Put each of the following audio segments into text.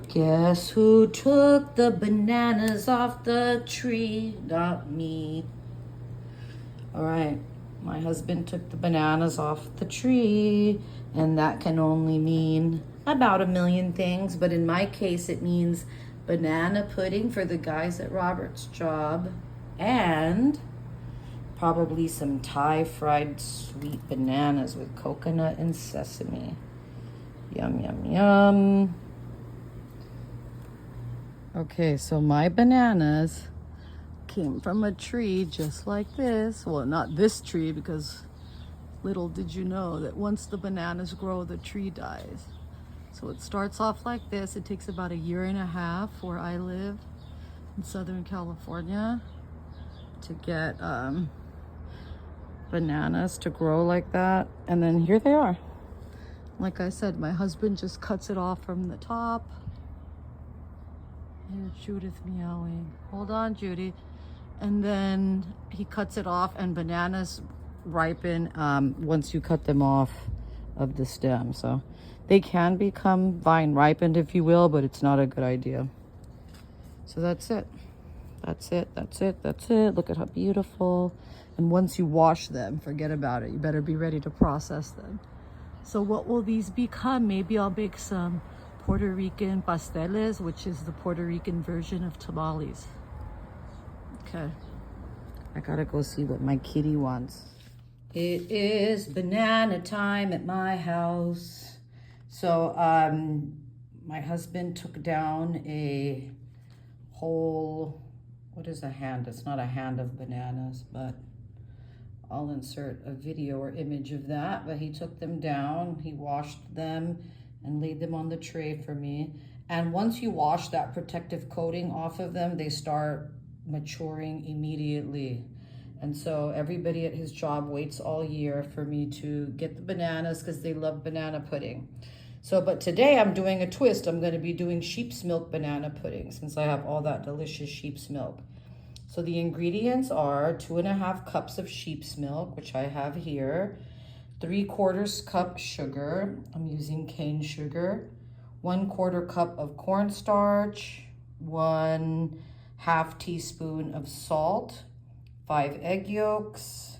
Guess who took the bananas off the tree? Not me. All right, my husband took the bananas off the tree, and that can only mean about a million things, but in my case, it means banana pudding for the guys at Robert's job, and probably some Thai fried sweet bananas with coconut and sesame. Yum, yum, yum. Okay, so my bananas came from a tree just like this. Well, not this tree, because little did you know that once the bananas grow, the tree dies. So it starts off like this. It takes about 1.5 years where I live in Southern California to get bananas to grow like that. And then here they are. Like I said, my husband just cuts it off from the top. Here's Judith meowing. Hold on, Judy. And then he cuts it off, and bananas ripen once you cut them off of the stem. So they can become vine ripened, if you will, but it's not a good idea. So that's it. That's it, that's it, that's it. Look at how beautiful. And once you wash them, forget about it. You better be ready to process them. So what will these become? Maybe I'll make some Puerto Rican pasteles, which is the Puerto Rican version of tamales. Okay, I gotta go see what my kitty wants. It is banana time at my house. So my husband took down a whole, what is a hand? It's not a hand of bananas, but I'll insert a video or image of that. But he took them down, he washed them and laid them on the tray for me. And once you wash that protective coating off of them, they start maturing immediately. And so everybody at his job waits all year for me to get the bananas because they love banana pudding. So, but today I'm doing a twist. I'm going to be doing sheep's milk banana pudding since I have all that delicious sheep's milk. So the ingredients are 2.5 cups of sheep's milk, which I have here, 3/4 cup sugar. I'm using cane sugar, 1/4 cup of cornstarch, 1/2 teaspoon of salt, 5 egg yolks,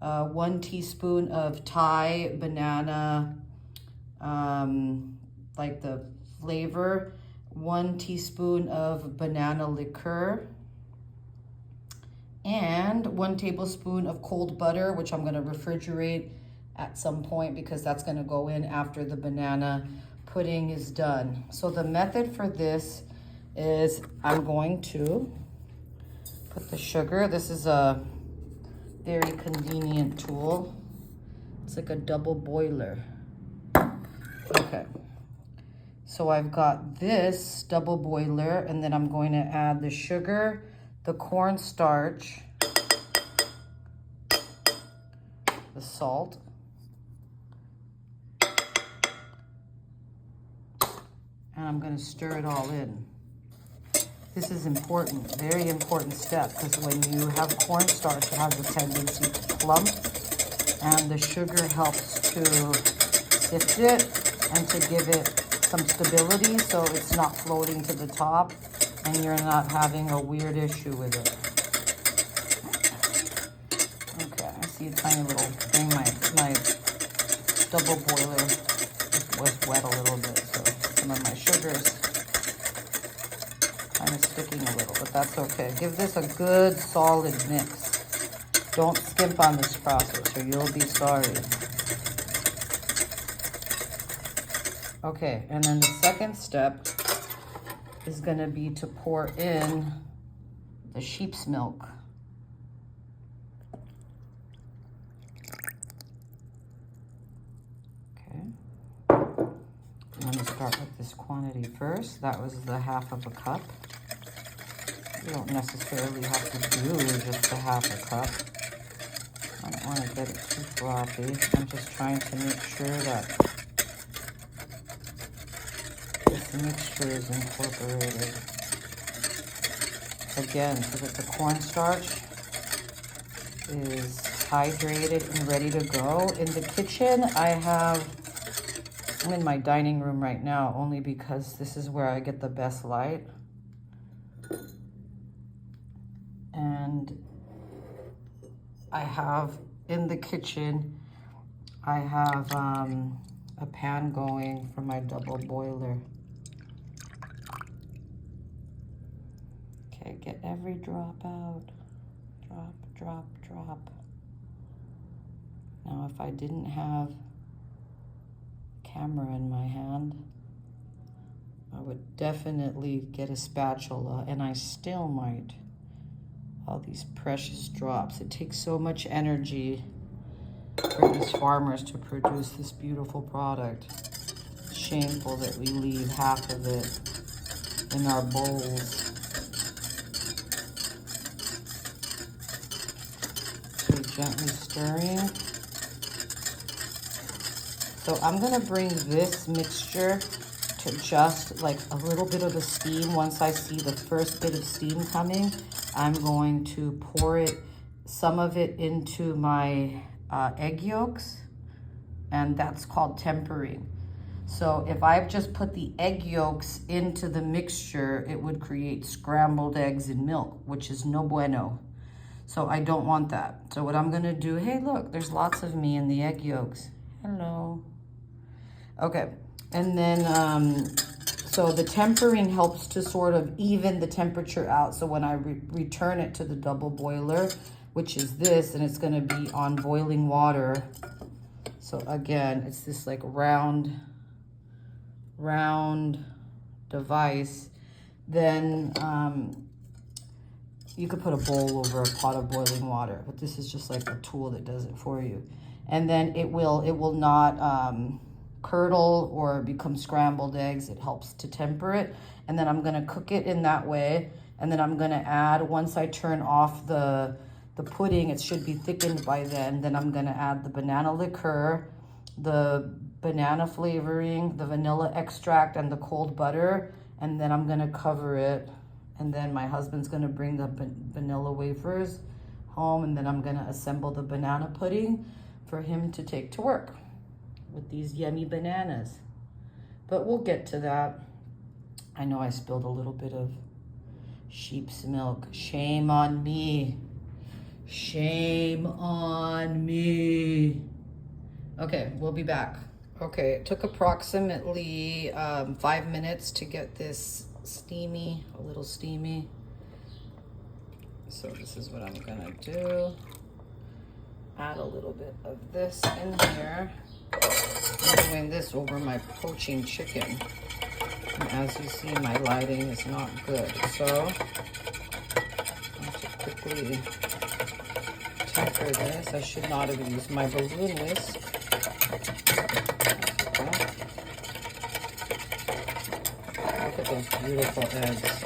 1 teaspoon of Thai banana, like the flavor, 1 teaspoon of banana liqueur, and 1 tablespoon of cold butter, which I'm going to refrigerate at some point because that's going to go in after the banana pudding is done. So the method for this is I'm going to put the sugar. This is a very convenient tool. It's like a double boiler. Okay. So I've got this double boiler, and then I'm going to add the sugar, the cornstarch, the salt, and I'm going to stir it all in. This is important, very important step, because when you have cornstarch, it has a tendency to clump, and the sugar helps to sift it and to give it some stability so it's not floating to the top and you're not having a weird issue with it. Okay, I see a tiny little thing. My double boiler was wet a little bit, so some of my sugar's kind of sticking a little, but that's okay. Give this a good solid mix. Don't skimp on this process or you'll be sorry. Okay, and then the second step is going to be to pour in the sheep's milk. Okay. I'm going to start with this quantity first. That was the 1/2 cup. You don't necessarily have to do just the 1/2 cup. I don't want to get it too frothy. I'm just trying to make sure that this mixture is incorporated. Again, so that the cornstarch is hydrated and ready to go. In the kitchen, I have I'm in my dining room right now only because this is where I get the best light. And I have in the kitchen, I have a pan going for my double boiler. Okay, get every drop out. Drop, drop, drop. Now, if I didn't have camera in my hand, I would definitely get a spatula, and I still might. All these precious drops. It takes so much energy for these farmers to produce this beautiful product. It's shameful that we leave half of it in our bowls. So gently stirring. So I'm gonna bring this mixture to just like a little bit of a steam. Once I see the first bit of steam coming, I'm going to pour it, some of it into my egg yolks, and that's called tempering. So if I've just put the egg yolks into the mixture, it would create scrambled eggs in milk, which is no bueno. So I don't want that. So what I'm gonna do, hey look, there's lots of me in the egg yolks. Hello. Okay, and then, so the tempering helps to sort of even the temperature out. So when I return it to the double boiler, which is this, and it's gonna be on boiling water. So again, it's this like round device. Then you could put a bowl over a pot of boiling water, but this is just like a tool that does it for you. And then it will not curdle or become scrambled eggs. It helps to temper it. And then I'm gonna cook it in that way. And then I'm gonna add, once I turn off the pudding, it should be thickened by then I'm gonna add the banana liqueur, the banana flavoring, the vanilla extract, and the cold butter. And then I'm gonna cover it. And then my husband's gonna bring the vanilla wafers home, and then I'm gonna assemble the banana pudding for him to take to work with these yummy bananas. But we'll get to that. I know I spilled a little bit of sheep's milk. Shame on me. Shame on me. Okay, we'll be back. Okay, it took approximately 5 minutes to get this steamy, a little steamy. So this is what I'm gonna do. Add a little bit of this in here. I'm doing this over my poaching chicken. And as you see, my lighting is not good. So I have to quickly temper this. I should not have used my balloon whisk. Look at those beautiful eggs.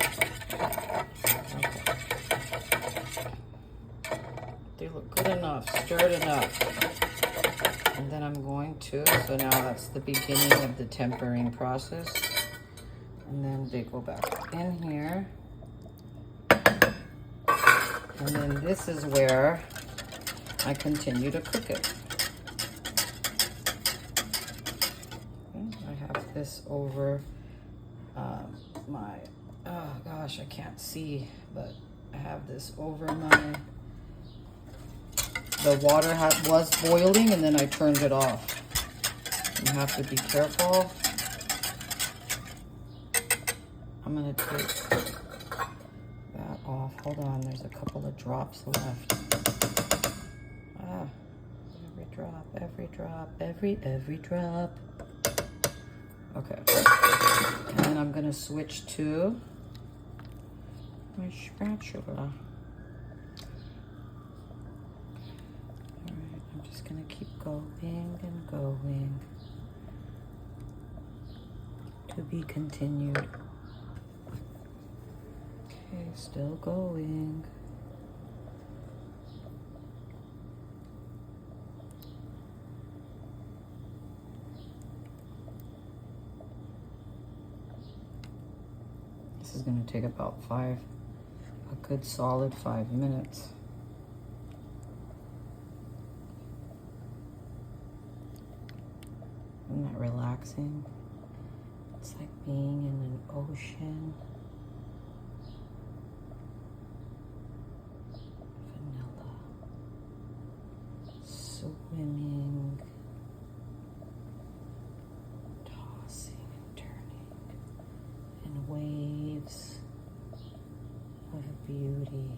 They look good enough, stirred enough. And then I'm going to, so now that's the beginning of the tempering process. And then they go back in here. And then this is where I continue to cook it. Okay, I have this over my, oh gosh, I can't see, but I have this over my, the water was boiling and then I turned it off. You have to be careful. I'm gonna take that off. Hold on, there's a couple of drops left. Ah, every drop, every drop, every drop. Okay, and then I'm gonna switch to my spatula. All right, I'm just gonna keep going and going. To be continued. Okay, still going. This is going to take about a good solid 5 minutes. Isn't that relaxing? relaxing. It's like being in an ocean. Vanilla. Swimming. Tossing and turning. In waves of beauty.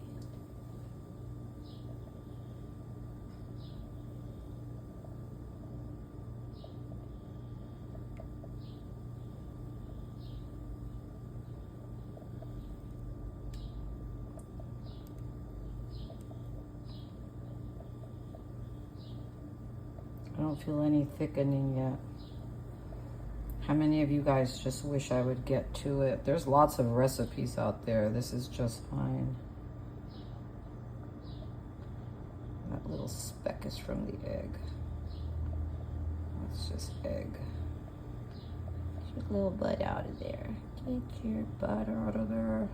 I don't feel any thickening yet. How many of you guys just wish I would get to it? There's lots of recipes out there. This is just fine. That little speck is from the egg. That's just egg. Get your little butt out of there. Get your butt out of there.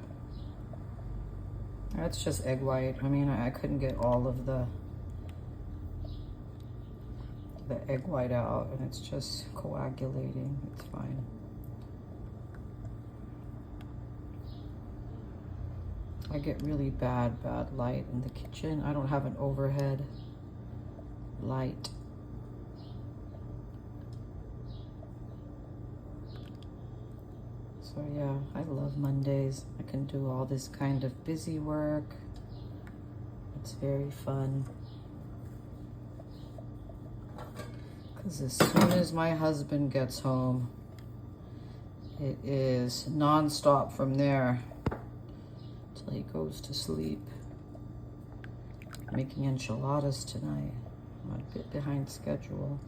That's just egg white. I mean, I couldn't get all of the egg white out, and it's just coagulating. It's fine. I get really bad light in the kitchen. I don't have an overhead light. So yeah, I love Mondays. I can do all this kind of busy work. It's very fun. Because as soon as my husband gets home, it is non-stop from there till he goes to sleep. I'm making enchiladas tonight. I'm a bit behind schedule.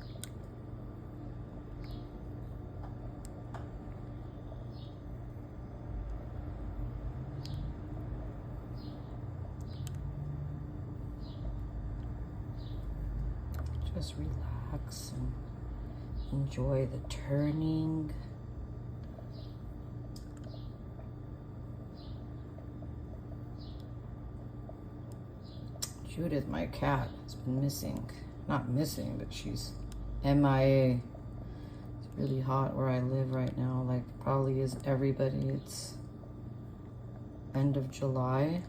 Just relax and enjoy the turning. Judith, my cat, has been missing. Not missing, but she's MIA. It's really hot where I live right now, like probably is everybody. It's end of July.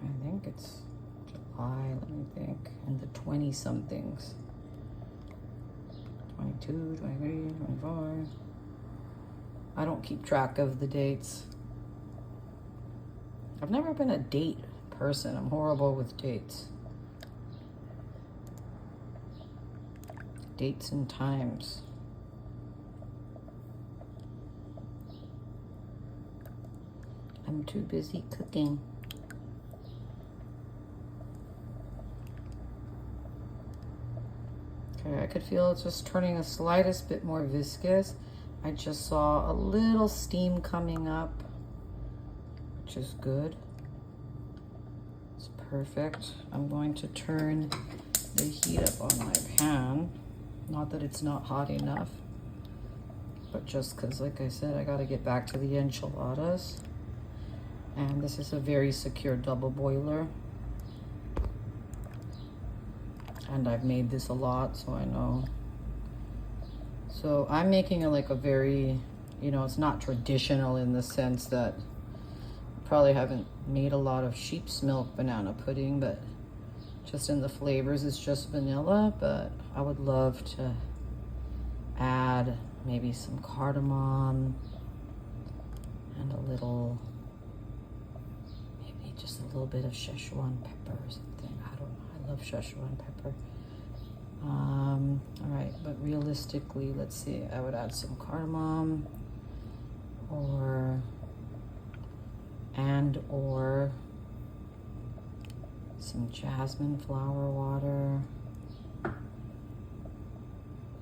I think it's July, let me think, in the 20-somethings. 22, 23, 24. I don't keep track of the dates. I've never been a date person. I'm horrible with dates. Dates and times. I'm too busy cooking. Okay, I could feel it's just turning the slightest bit more viscous. I just saw a little steam coming up, which is good. It's perfect. I'm going to turn the heat up on my pan. Not that it's not hot enough, but just because, like I said, I got to get back to the enchiladas. And this is a very secure double boiler. And I've made this a lot, so I know. So I'm making it like a very, you know, it's not traditional in the sense that I probably haven't made a lot of sheep's milk banana pudding, but just in the flavors, it's just vanilla. But I would love to add maybe some cardamom and a little, maybe just a little bit of Szechuan pepper or something. I don't know. I love Szechuan pepper. All right, but realistically, let's see. I would add some cardamom, or some jasmine flower water.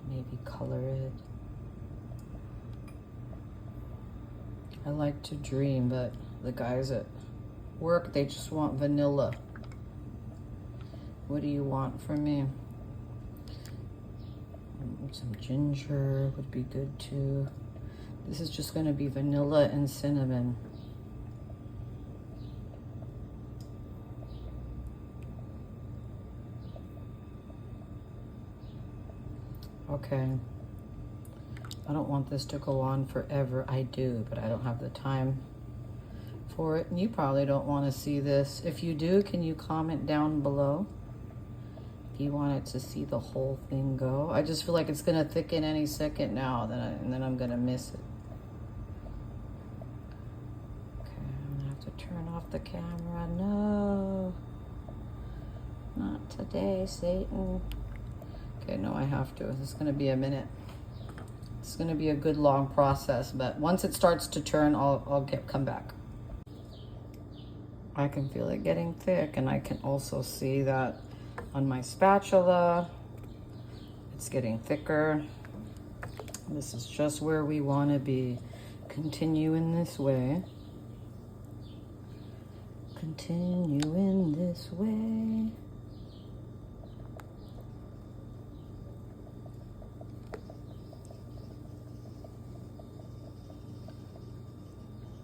Maybe color it. I like to dream, but the guys at work, they just want vanilla. What do you want from me? Some ginger would be good too. This is just going to be vanilla and cinnamon. Okay, I don't want this to go on forever. I do, but I don't have the time for it. And you probably don't want to see this. If you do, can you comment down below if you want it to see the whole thing go? I just feel like it's going to thicken any second now, and then I'm going to miss it. Okay, I'm going to have to turn off the camera. No, not today, Satan. Okay, no, I have to. This is going to be a minute. It's going to be a good long process, but once it starts to turn, I'll come back. I can feel it getting thick, and I can also see that on my spatula. It's getting thicker. This is just where we want to be. Continue in this way. Continue in this way.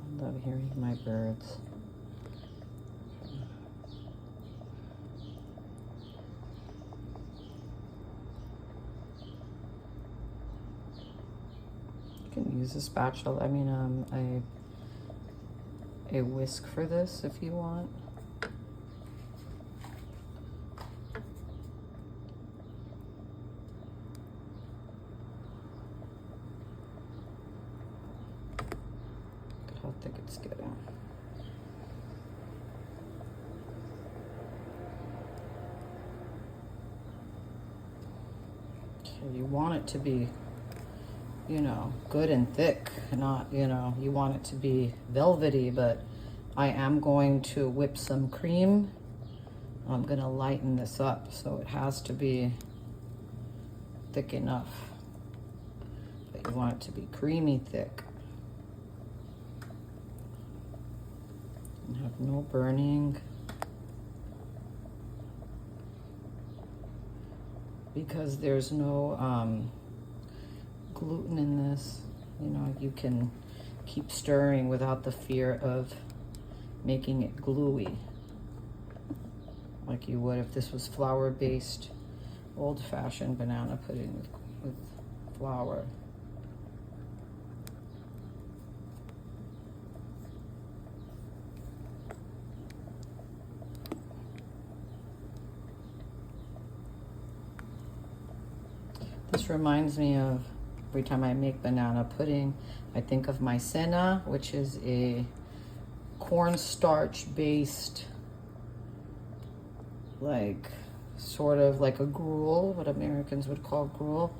I love hearing my birds. You can use a spatula, a whisk for this if you want. Look at how thick it's getting. Okay, you want it to be, you know, good and thick, not, you know, you want it to be velvety, but I am going to whip some cream. I'm gonna lighten this up, so it has to be thick enough, but you want it to be creamy thick. And have no burning. Because there's no gluten in this, you know, you can keep stirring without the fear of making it gluey, like you would if this was flour-based, old-fashioned banana pudding with flour. This reminds me of every time I make banana pudding, I think of my senna, which is a cornstarch based, like sort of like a gruel, what Americans would call gruel.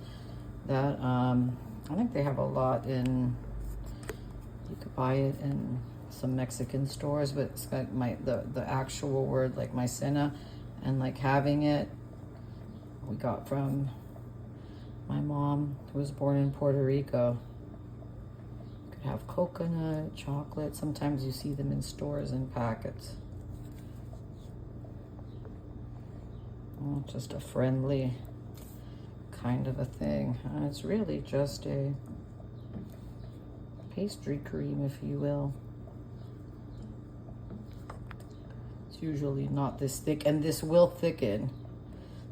That I think they have a lot in, you could buy it in some Mexican stores, but it's got the actual word like maicena, and like having it, we got from my mom, who was born in Puerto Rico. You could have coconut, chocolate. Sometimes you see them in stores in packets. Oh, just a friendly kind of a thing. It's really just a pastry cream, if you will. It's usually not this thick, and this will thicken.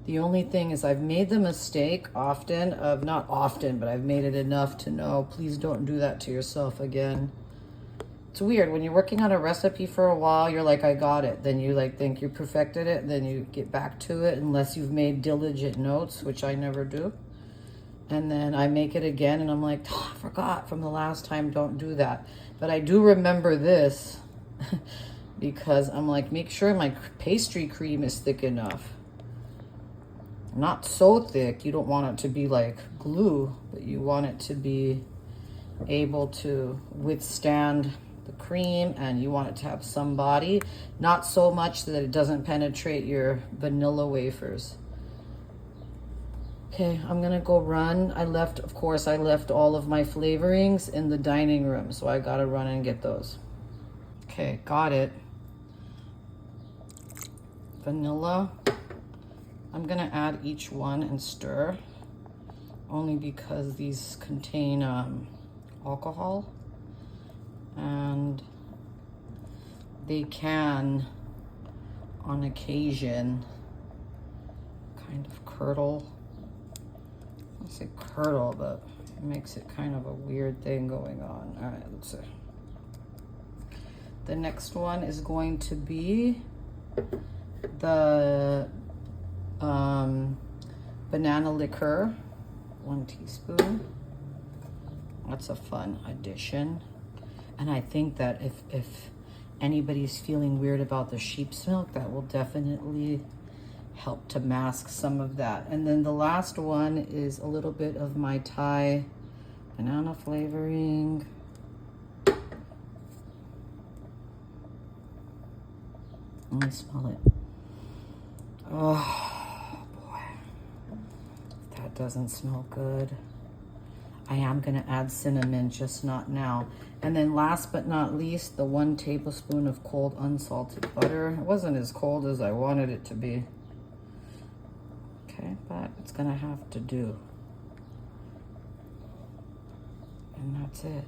The only thing is I've made the mistake often of, not often, but I've made it enough to know, please don't do that to yourself again. It's weird, when you're working on a recipe for a while, you're like, I got it. Then you like think you perfected it, then you get back to it, unless you've made diligent notes, which I never do. And then I make it again and I'm like, oh, I forgot from the last time, don't do that. But I do remember this because I'm like, make sure my pastry cream is thick enough. Not so thick, you don't want it to be like glue, but you want it to be able to withstand the cream, and you want it to have some body, not so much that it doesn't penetrate your vanilla wafers. Okay, I'm gonna go run. Of course, I left all of my flavorings in the dining room, so I gotta run and get those. Okay, got it. Vanilla. I'm gonna add each one and stir, only because these contain alcohol, and they can, on occasion, kind of curdle. I don't say curdle, but It makes it kind of a weird thing going on. All right, let's see. The next one is going to be the banana liqueur, 1 teaspoon. That's a fun addition. And I think that if anybody's feeling weird about the sheep's milk, that will definitely help to mask some of that. And then the last one is a little bit of my Thai banana flavoring. Let me smell it. Oh boy, that doesn't smell good. I am gonna add cinnamon, just not now. And then last but not least, the 1 tablespoon of cold unsalted butter. It wasn't as cold as I wanted it to be. Okay, but it's gonna have to do. And that's it.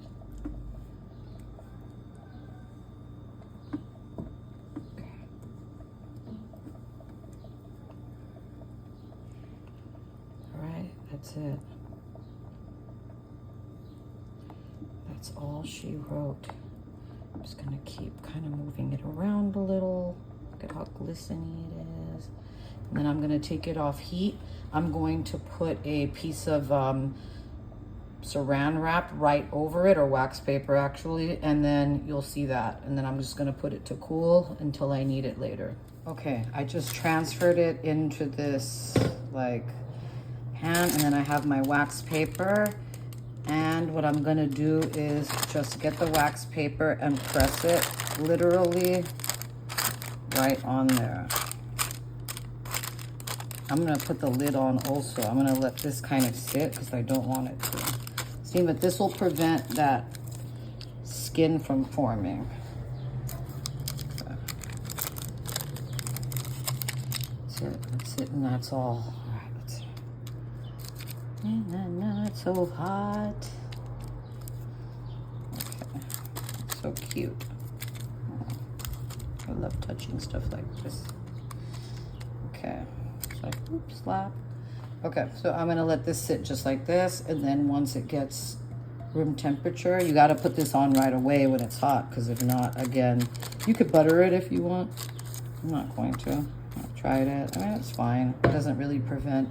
That's it. That's all she wrote. I'm just gonna keep kind of moving it around a little. Look at how glistening it is. And then I'm gonna take it off heat. I'm going to put a piece of saran wrap right over it, or wax paper actually, and then you'll see that. And then I'm just gonna put it to cool until I need it later. Okay, I just transferred it into this like pan, and then I have my wax paper. And what I'm gonna do is just get the wax paper and press it literally right on there. I'm gonna put the lid on also. I'm gonna let this kind of sit because I don't want it to. See, but this will prevent that skin from forming. Okay. That's it, and that's all. All right, let's see. And it's so hot. Okay, so cute. I love touching stuff like this. Okay, so oops, slap. Okay, so I'm gonna let this sit just like this, and then once it gets room temperature, you gotta put this on right away when it's hot, because if not, again, you could butter it if you want. I'm not going to. I've tried it. I mean, it's fine. It doesn't really prevent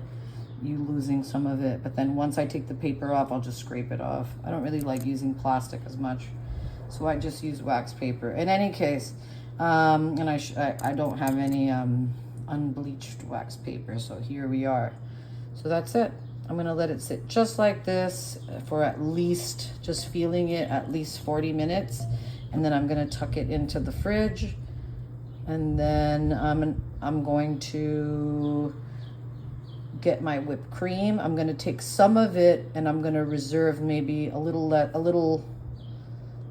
you losing some of it, but then once I take the paper off, I'll just scrape it off. I don't really like using plastic as much, so I just use wax paper. In any case, and I don't have any unbleached wax paper, so here we are. So that's it. I'm gonna let it sit just like this for at least, just feeling it, at least 40 minutes. And then I'm gonna tuck it into the fridge. And then I'm going to get my whipped cream. I'm gonna take some of it and I'm gonna reserve maybe a little,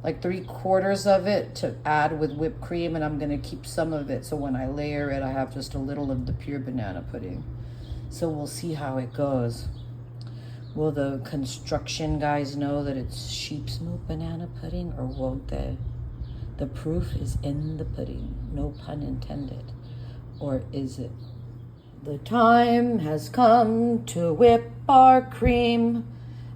like 3/4 of it to add with whipped cream. And I'm gonna keep some of it so when I layer it, I have just a little of the pure banana pudding. So we'll see how it goes. Will the construction guys know that it's sheep's milk banana pudding, or won't they? The proof is in the pudding, no pun intended. Or is it? The time has come to whip our cream.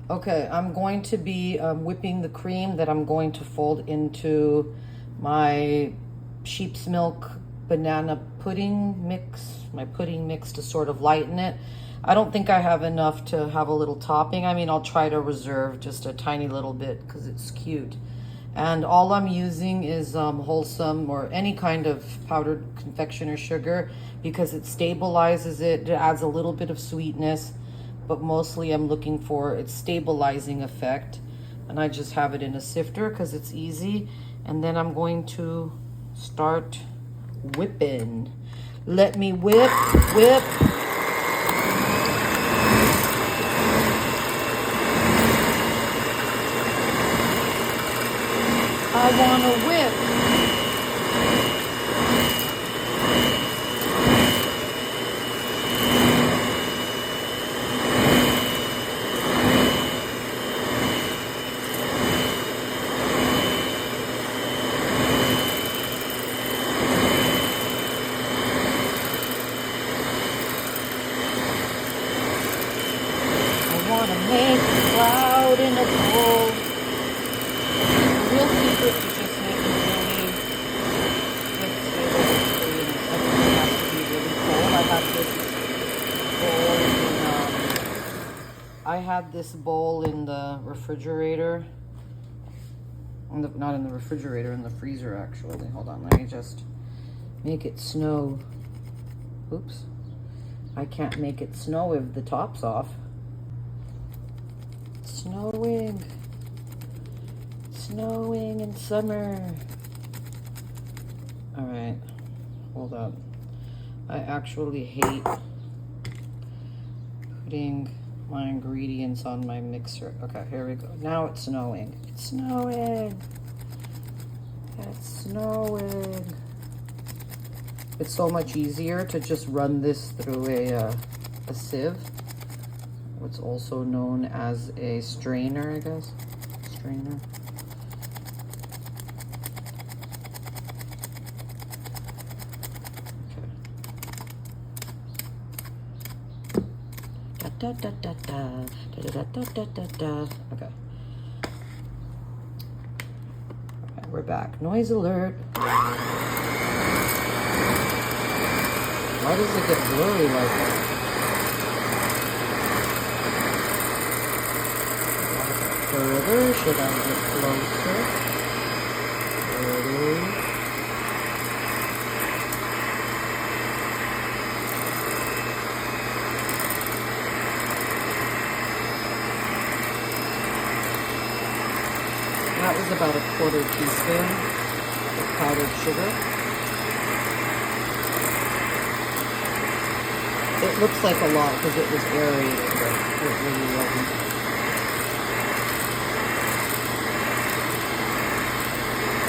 Okay, I'm going to be whipping the cream that I'm going to fold into my sheep's milk banana pudding mix, my pudding mix, to sort of lighten it. I don't think I have enough to have a little topping. I mean, I'll try to reserve just a tiny little bit because it's cute. And all I'm using is wholesome or any kind of powdered confectioner sugar, because it stabilizes it. It adds a little bit of sweetness, but mostly I'm looking for its stabilizing effect. And I just have it in a sifter because it's easy. And then I'm going to start whipping. Let me whip, whip. I wanna whip. I wanna make clouds this bowl in the refrigerator. Not in the refrigerator, in the freezer actually. Hold on, let me just make it snow. Oops. I can't make it snow if the top's off. Snowing. Snowing in summer. All right, hold up. I actually hate putting my ingredients on my mixer. Okay, here we go. Now it's snowing. It's snowing. It's snowing. It's so much easier to just run this through a sieve. What's also known as a strainer, I guess. Strainer. Da, da, da, da, da, da, da, da, da, da. Okay. Okay, we're back. Noise alert. Why does it get blurry like that? Further? Should I get closer? Further. That was about a 1/4 teaspoon of powdered sugar. It looks like a lot because it was aerated, but it really wasn't.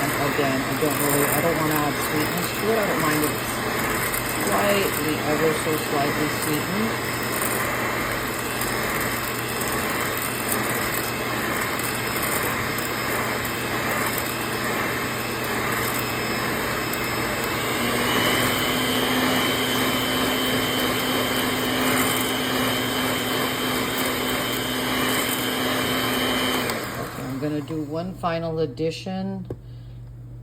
And again, I don't want to add sweetness to it. I don't mind if it's slightly, ever so slightly sweetened. I'm going to do one final addition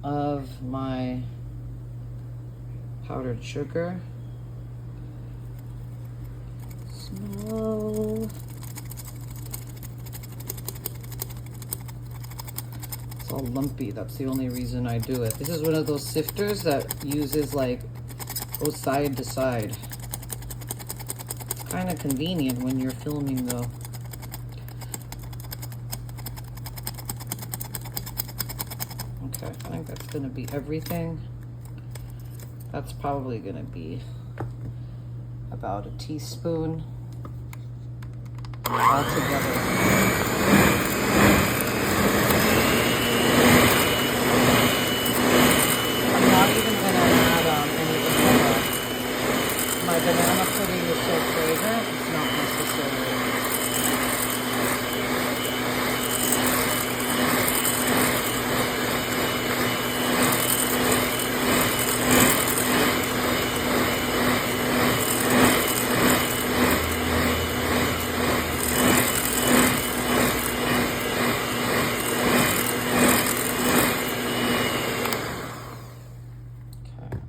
of my powdered sugar. Slow. It's all lumpy. That's the only reason I do it. This is one of those sifters that uses goes side to side. It's kind of convenient when you're filming though. Okay, I think that's gonna be everything. That's probably gonna be about a teaspoon altogether. I'm not even gonna add any vanilla. My banana pudding is so fragrant, it's not necessary.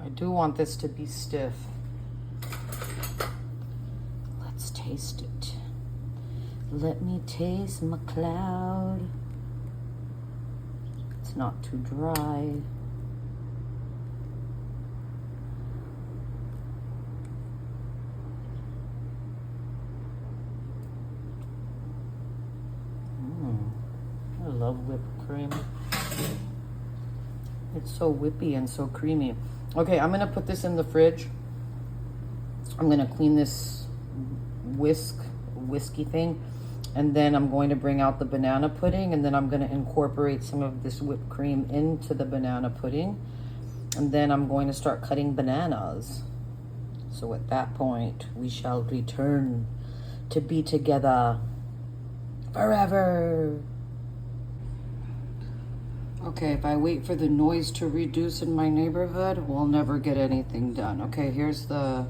I do want this to be stiff. Let's taste it. Let me taste my cloud. It's not too dry. I love whipped cream. It's so whippy and so creamy. Okay, I'm gonna put this in the fridge. I'm gonna clean this whiskey thing, and then I'm going to bring out the banana pudding, and then I'm gonna incorporate some of this whipped cream into the banana pudding, and then I'm going to start cutting bananas. So at that point, we shall return to be together forever. Okay, if I wait for the noise to reduce in my neighborhood, we'll never get anything done. Okay, here's the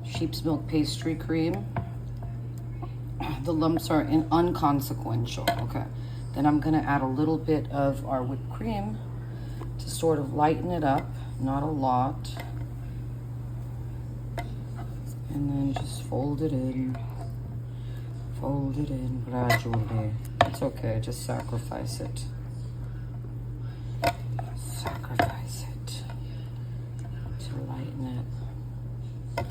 sheep's milk pastry cream. The lumps are inconsequential. Okay, then I'm gonna add a little bit of our whipped cream to sort of lighten it up, not a lot. And then just fold it in. Fold it in gradually. It's okay, just sacrifice it. Sacrifice it to lighten it.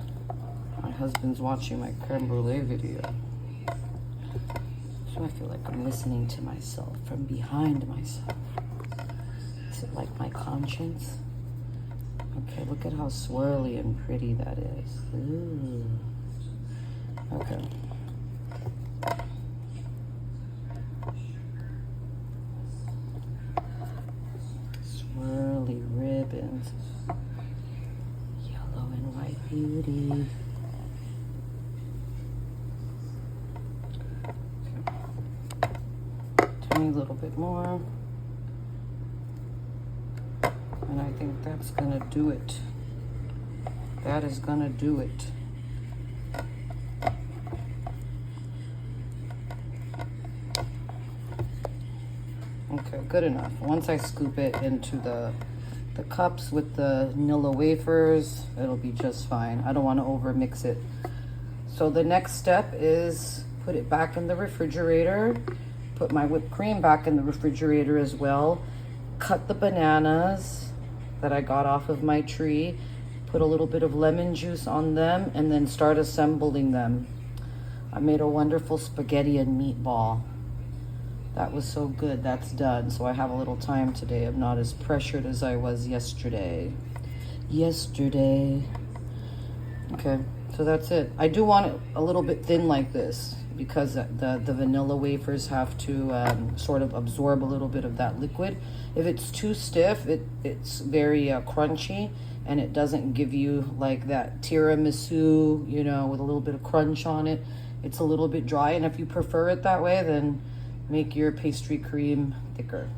My husband's watching my creme brulee video. So I feel like I'm listening to myself from behind myself. Is it like my conscience? Okay, look at how swirly and pretty that is. Ooh. Okay. Swirly ribbons. Yellow and white beauty. Tiny little bit more. And I think that's gonna do it. That is gonna do it. Okay, good enough. Once I scoop it into the cups with the vanilla wafers, it'll be just fine. I don't want to over mix it. So the next step is put it back in the refrigerator. Put my whipped cream back in the refrigerator as well. Cut the bananas that I got off of my tree. Put a little bit of lemon juice on them and then start assembling them. I made a wonderful spaghetti and meatball. That was so good. That's done. So I have a little time today. I'm not as pressured as I was yesterday. Okay, so that's it. I do want it a little bit thin like this because the vanilla wafers have to sort of absorb a little bit of that liquid. If it's too stiff, it's very crunchy, and it doesn't give you like that tiramisu, you know, with a little bit of crunch on it. It's a little bit dry, and if you prefer it that way, then make your pastry cream thicker.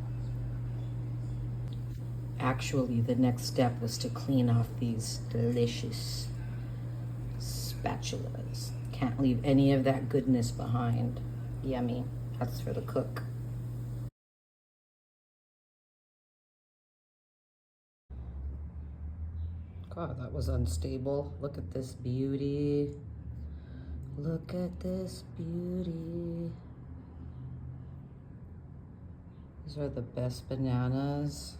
Actually, the next step was to clean off these delicious spatulas. Can't leave any of that goodness behind. Yummy. That's for the cook. God, that was unstable. Look at this beauty. Look at this beauty. These are the best bananas.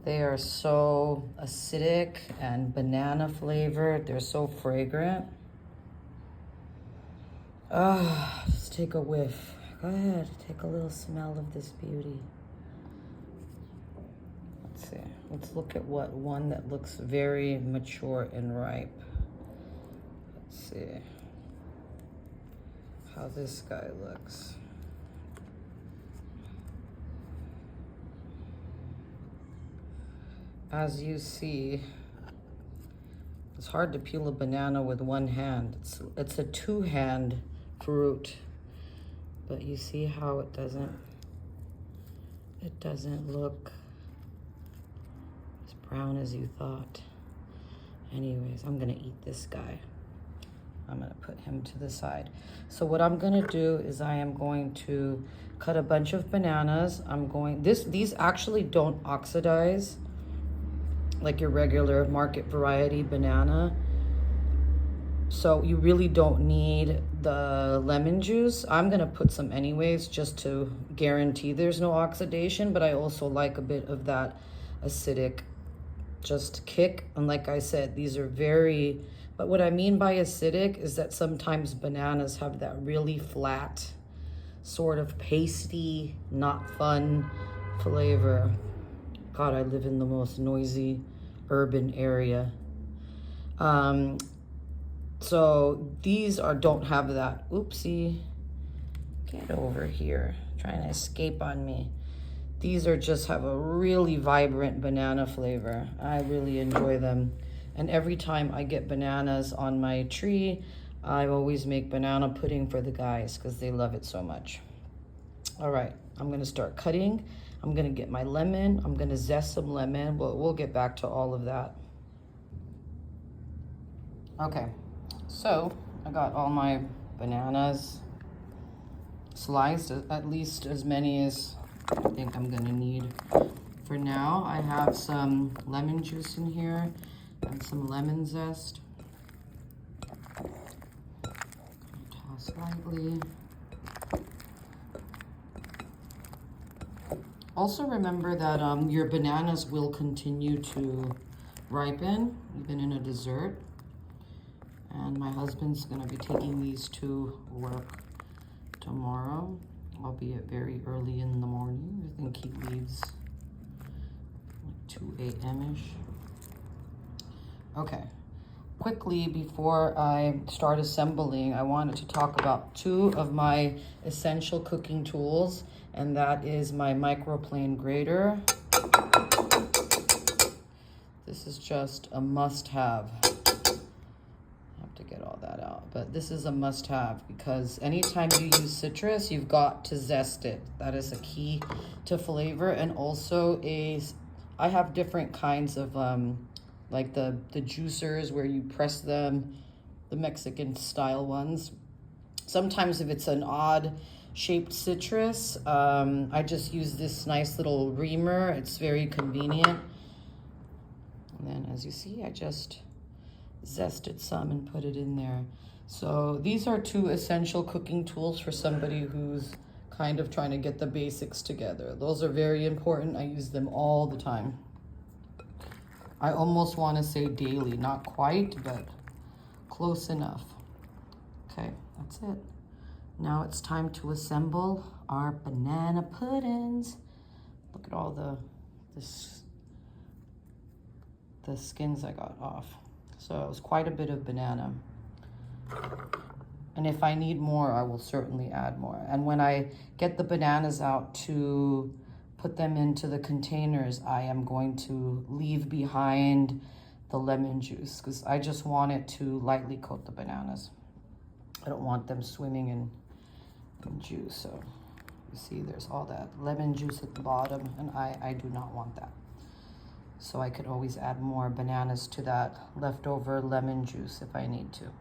They are so acidic and banana flavored. They're so fragrant. Ah, just take a whiff. Go ahead, take a little smell of this beauty. Let's see. Let's look at one that looks very mature and ripe. Let's see how this guy looks. As you see, it's hard to peel a banana with one hand. It's a two-hand fruit, but you see how it doesn't look as brown as you thought. Anyways, I'm gonna eat this guy. I'm gonna put him to the side. So what I'm gonna do is I am going to cut a bunch of bananas. These actually don't oxidize like your regular market variety banana. So you really don't need the lemon juice. I'm gonna put some anyways just to guarantee there's no oxidation, but I also like a bit of that acidic just kick. And like I said, these are but what I mean by acidic is that sometimes bananas have that really flat, sort of pasty, not fun flavor. God, I live in the most noisy urban area. So these don't have that. Oopsie. Get over here. Trying to escape on me. These have a really vibrant banana flavor. I really enjoy them. And every time I get bananas on my tree, I always make banana pudding for the guys because they love it so much. All right, I'm gonna start cutting. I'm gonna get my lemon. I'm gonna zest some lemon. We'll get back to all of that. Okay, so I got all my bananas sliced, at least as many as I think I'm gonna need. For now, I have some lemon juice in here and some lemon zest. Toss slightly. Also remember that your bananas will continue to ripen, even in a dessert. And my husband's gonna be taking these to work tomorrow, albeit very early in the morning. I think he leaves like 2 a.m.-ish. Okay, quickly before I start assembling, I wanted to talk about 2 of my essential cooking tools, and that is my microplane grater. This is just a must-have. To get all that out, but this is a must-have because anytime you use citrus, you've got to zest it. That is a key to flavor. And also I have different kinds of like the juicers where you press them, the Mexican style ones. Sometimes if it's an odd shaped citrus, I just use this nice little reamer. It's very convenient. And then as you see, I just zested some and put it in there. So these are 2 essential cooking tools for somebody who's kind of trying to get the basics together. Those are very important. I use them all the time. I almost want to say daily, not quite, but close enough. Okay, that's it. Now it's time to assemble our banana puddings. Look at all the skins I got off. So it was quite a bit of banana. And if I need more, I will certainly add more. And when I get the bananas out to put them into the containers, I am going to leave behind the lemon juice because I just want it to lightly coat the bananas. I don't want them swimming in juice. So you see there's all that lemon juice at the bottom, and I do not want that. So I could always add more bananas to that leftover lemon juice if I need to.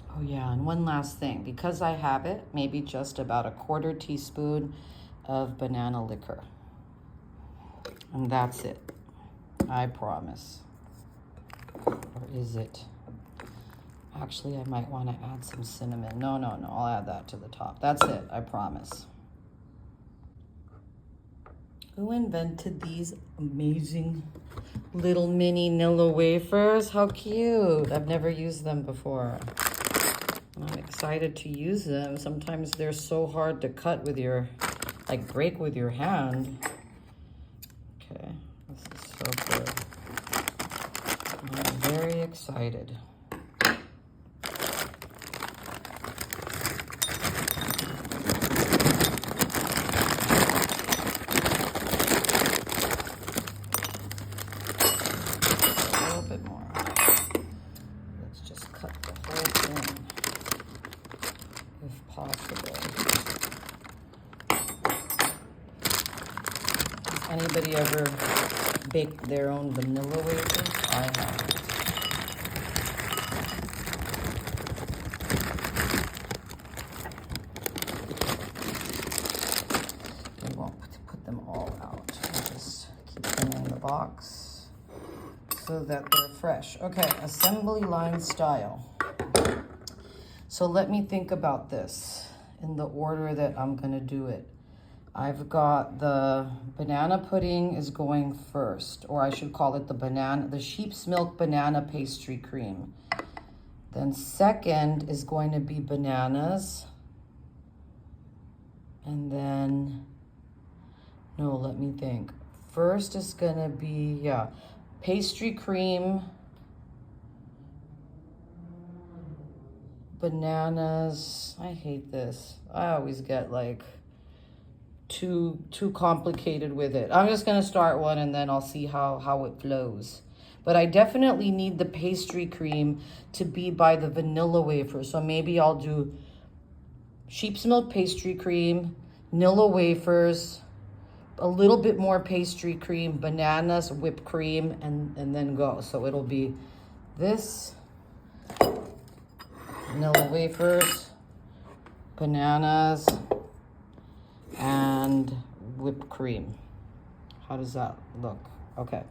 Oh yeah, and one last thing. Because I have it, maybe just about a 1/4 teaspoon of banana liquor. And that's it. I promise. Or is it? Actually, I might want to add some cinnamon. No, I'll add that to the top. That's it, I promise. Who invented these amazing little mini Nilla wafers? How cute. I've never used them before. I'm excited to use them. Sometimes they're so hard to cut with your, like break with your hand. Okay, this is so good. I'm very excited. Anybody ever baked their own vanilla wafers? I have. We won't put them all out. We'll just keep them in the box so that they're fresh. Okay, assembly line style. So let me think about this in the order that I'm gonna do it. I've got the banana pudding is going first, or I should call it the sheep's milk banana pastry cream. Then second is going to be bananas. And then, no, let me think. First is gonna be, pastry cream, bananas. I hate this. I always get like too complicated with it. I'm just gonna start one and then I'll see how it flows. But I definitely need the pastry cream to be by the vanilla wafer. So maybe I'll do sheep's milk pastry cream, Nilla wafers, a little bit more pastry cream, bananas, whipped cream, and then go. So it'll be this, Nilla wafers, bananas, and whipped cream. How does that look? Okay,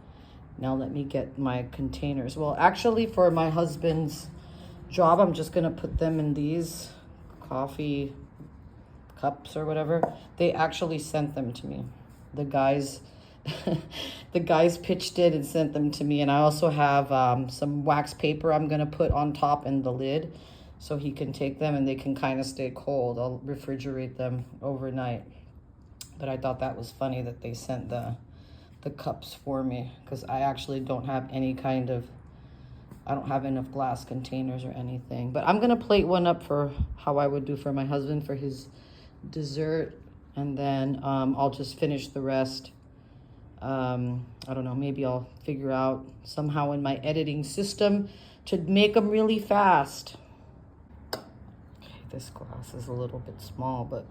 now let me get my containers. Well, actually for my husband's job, I'm just gonna put them in these coffee cups or whatever, they actually sent them to me. The guys, the guys pitched it and sent them to me. And I also have some wax paper I'm gonna put on top and the lid, so he can take them and they can kind of stay cold. I'll refrigerate them overnight. But I thought that was funny that they sent the cups for me, because I actually don't have any kind of, I don't have enough glass containers or anything. But I'm gonna plate one up for how I would do for my husband for his dessert, and then I'll just finish the rest. I don't know, maybe I'll figure out somehow in my editing system to make them really fast. Okay, this glass is a little bit small, but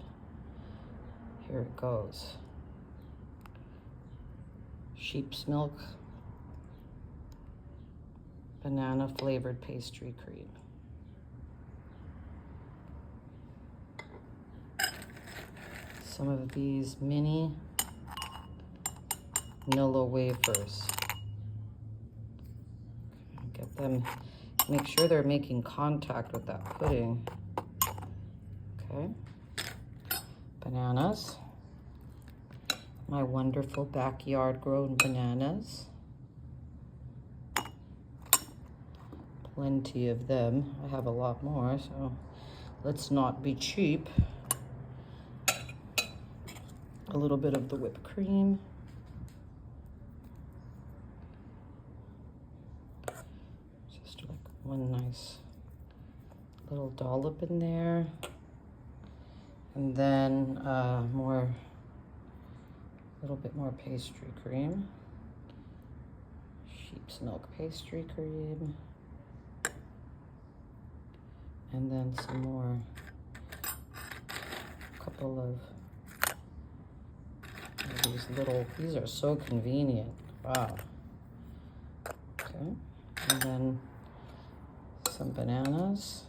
here it goes. Sheep's milk, banana flavored pastry cream. Some of these mini Nilla wafers. Get them, make sure they're making contact with that pudding. Okay. Bananas. My wonderful backyard grown bananas. Plenty of them. I have a lot more, so let's not be cheap. A little bit of the whipped cream. Just like one nice little dollop in there. And then a little bit more pastry cream. Sheep's milk pastry cream. And then some more, a couple of these little, these are so convenient. Wow. Okay. And then some bananas.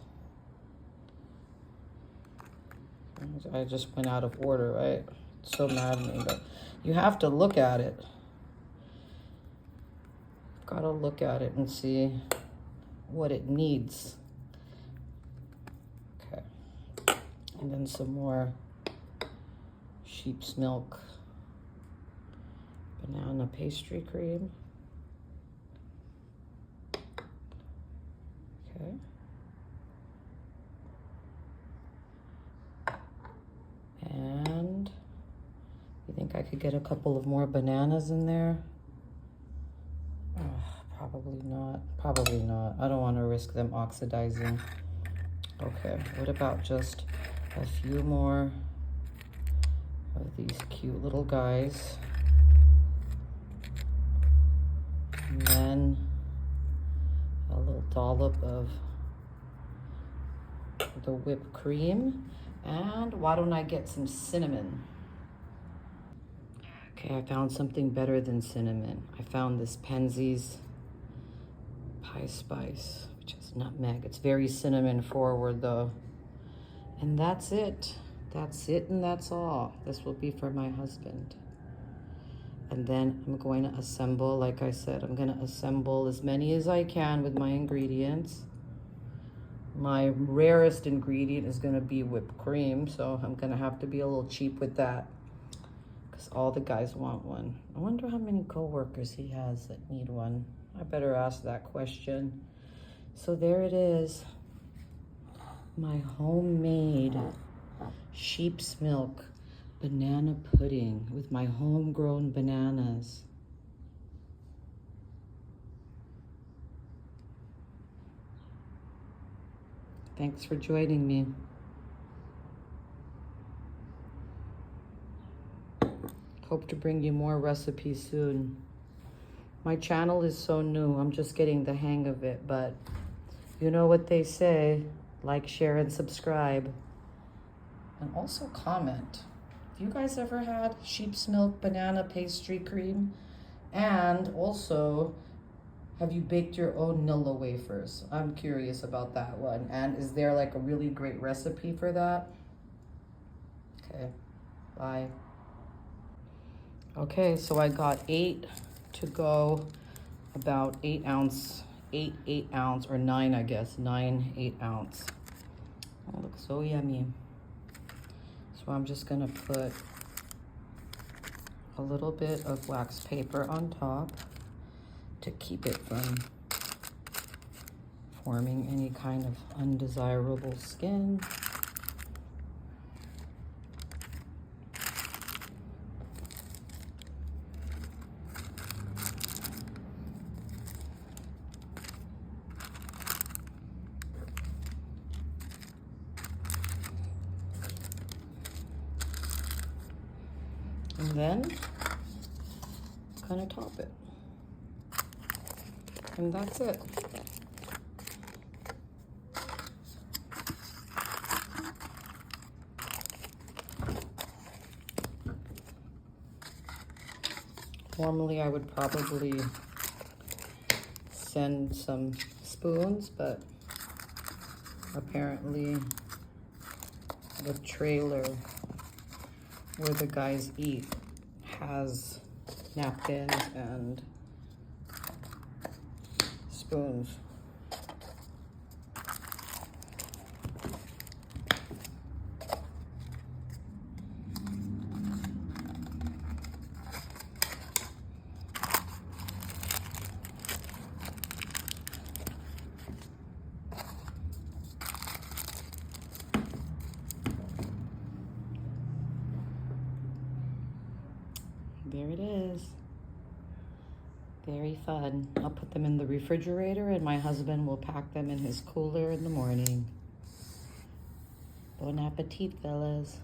I just went out of order, right? It's so maddening, but you have to look at it. Gotta look at it and see what it needs. Okay. And then some more sheep's milk banana pastry cream. Okay. And you think I could get a couple of more bananas in there? Oh, probably not. Probably not. I don't want to risk them oxidizing. Okay, what about just a few more of these cute little guys? And then a little dollop of the whipped cream. And why don't I get some cinnamon? Okay, I found something better than cinnamon. I found this Penzeys Pie Spice, which is nutmeg. It's very cinnamon forward though. And that's it. That's it and that's all. This will be for my husband. And then I'm going to assemble, like I said, I'm going to assemble as many as I can with my ingredients. My rarest ingredient is going to be whipped cream, so I'm going to have to be a little cheap with that because all the guys want one. I wonder how many coworkers he has that need one. I better ask that question. So there it is. My homemade sheep's milk banana pudding with my homegrown bananas. Thanks for joining me. Hope to bring you more recipes soon. My channel is so new. I'm just getting the hang of it, but you know what they say. Like, share, and subscribe. And also comment. Have you guys ever had sheep's milk banana pastry cream? And also, have you baked your own Nilla wafers? I'm curious about that one. And is there like a really great recipe for that? Okay, bye. Okay, so I got 8 to go, about 8 ounce or 9, I guess, 9 8-ounce Oh, looks so yummy. So I'm just gonna put a little bit of wax paper on top to keep it from forming any kind of undesirable skin. And then kind of top it. And that's it. Normally I would probably send some spoons, but apparently the trailer where the guys eat has napkins and spoons. There it is. Very fun. I'll put them in the refrigerator and my husband will pack them in his cooler in the morning. Bon appetit, fellas.